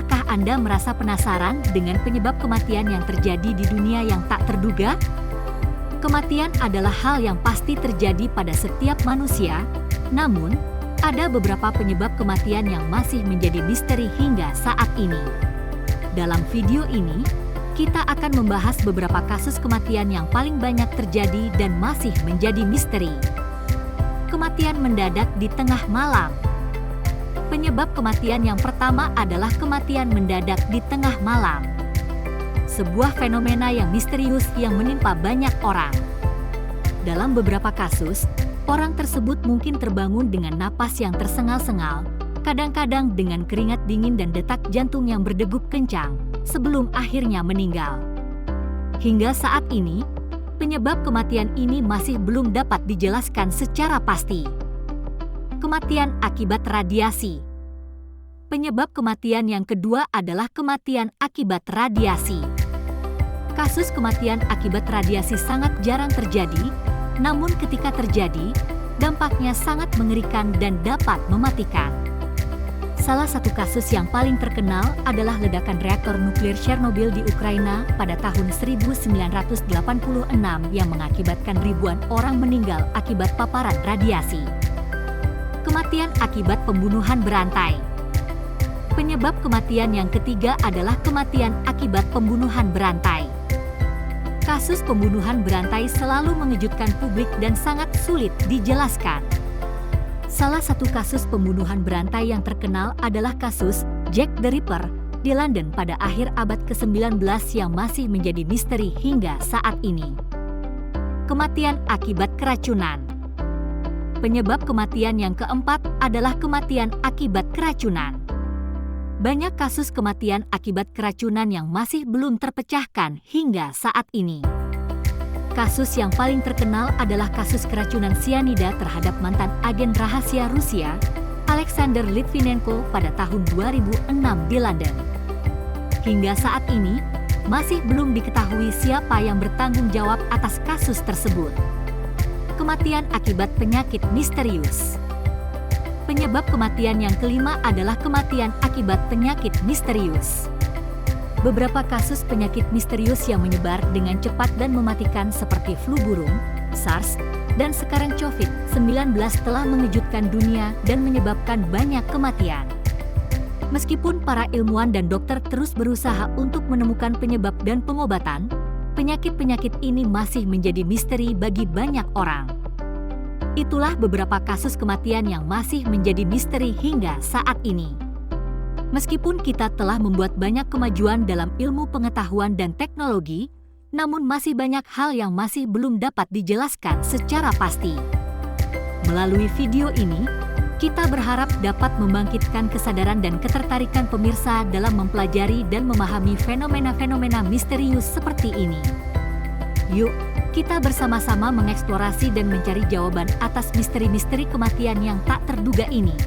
Pernahkah Anda merasa penasaran dengan penyebab kematian yang terjadi di dunia yang tak terduga? Kematian adalah hal yang pasti terjadi pada setiap manusia, namun ada beberapa penyebab kematian yang masih menjadi misteri hingga saat ini. Dalam video ini, kita akan membahas beberapa kasus kematian yang paling banyak terjadi dan masih menjadi misteri. Kematian mendadak di tengah malam. Penyebab kematian yang pertama adalah kematian mendadak di tengah malam. Sebuah fenomena yang misterius yang menimpa banyak orang. Dalam beberapa kasus, orang tersebut mungkin terbangun dengan napas yang tersengal-sengal, kadang-kadang dengan keringat dingin dan detak jantung yang berdegup kencang, sebelum akhirnya meninggal. Hingga saat ini, penyebab kematian ini masih belum dapat dijelaskan secara pasti. Kematian akibat radiasi. Penyebab kematian yang kedua adalah kematian akibat radiasi. Kasus kematian akibat radiasi sangat jarang terjadi, namun ketika terjadi, dampaknya sangat mengerikan dan dapat mematikan. Salah satu kasus yang paling terkenal adalah ledakan reaktor nuklir Chernobyl di Ukraina pada tahun 1986 yang mengakibatkan ribuan orang meninggal akibat paparan radiasi. Kematian akibat pembunuhan berantai. Penyebab kematian yang ketiga adalah kematian akibat pembunuhan berantai. Kasus pembunuhan berantai selalu mengejutkan publik dan sangat sulit dijelaskan. Salah satu kasus pembunuhan berantai yang terkenal adalah kasus Jack the Ripper di London pada akhir abad ke-19 yang masih menjadi misteri hingga saat ini. Kematian akibat keracunan. Penyebab kematian yang keempat adalah kematian akibat keracunan. Banyak kasus kematian akibat keracunan yang masih belum terpecahkan hingga saat ini. Kasus yang paling terkenal adalah kasus keracunan sianida terhadap mantan agen rahasia Rusia, Alexander Litvinenko pada tahun 2006 di London. Hingga saat ini, masih belum diketahui siapa yang bertanggung jawab atas kasus tersebut. Kematian akibat penyakit misterius. Penyebab kematian yang kelima adalah kematian akibat penyakit misterius. Beberapa kasus penyakit misterius yang menyebar dengan cepat dan mematikan seperti flu burung, SARS, dan sekarang COVID-19 telah mengejutkan dunia dan menyebabkan banyak kematian. Meskipun para ilmuwan dan dokter terus berusaha untuk menemukan penyebab dan pengobatan, penyakit-penyakit ini masih menjadi misteri bagi banyak orang. Itulah beberapa kasus kematian yang masih menjadi misteri hingga saat ini. Meskipun kita telah membuat banyak kemajuan dalam ilmu pengetahuan dan teknologi, namun masih banyak hal yang masih belum dapat dijelaskan secara pasti. Melalui video ini, kita berharap dapat membangkitkan kesadaran dan ketertarikan pemirsa dalam mempelajari dan memahami fenomena-fenomena misterius seperti ini. Yuk, kita bersama-sama mengeksplorasi dan mencari jawaban atas misteri-misteri kematian yang tak terduga ini.